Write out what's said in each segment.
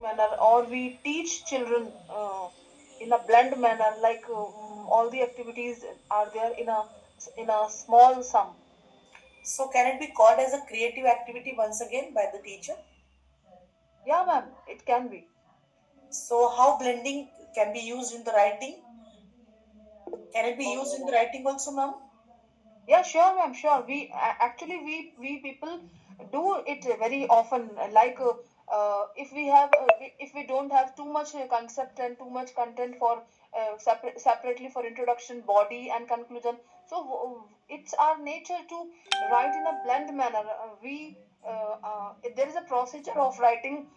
manner, or we teach children in a blend manner, like all the activities are there in a small sum. So can it be called as a creative activity once again by the teacher? Yeah, ma'am, it can be. So how blending can be used in the writing? Can it be used in the Oh, writing also, ma'am? yeah, sure, ma'am, sure. Actually we people do it very often. Like if we have if we don't have too much concept and too much content for separately for introduction, body, and conclusion. So it's our nature to write in a blend manner. There is a procedure of writing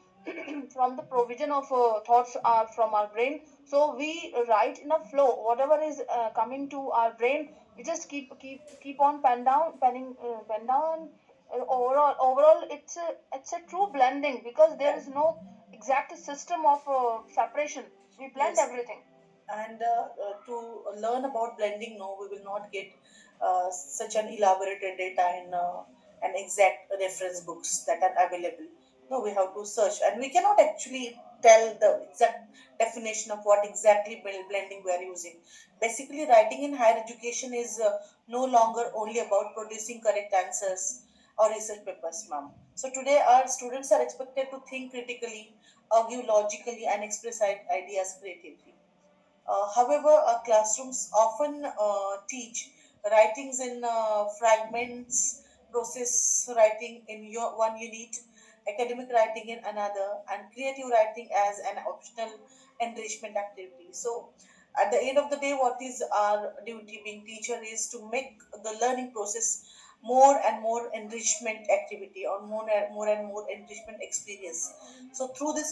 from the provision of thoughts are from our brain. So we write in a flow. Whatever is coming to our brain, we just keep on pen down. Overall, it's a true blending because there is no exact system of separation. We blend Yes. everything. And to learn about blending, no, we will not get such an elaborated data in an exact reference books that are available. No, we have to search, and we cannot actually tell the exact definition of what exactly blending we are using. Basically, writing in higher education is no longer only about producing correct answers or research papers, ma'am. So today, our students are expected to think critically, argue logically, and express ideas creatively. However, classrooms often teach writings in fragments, process writing in one unit, academic writing in another, and creative writing as an optional enrichment activity. So, at the end of the day, what is our duty being teacher is to make the learning process more and more enrichment activity or more and more enrichment experience. So, through this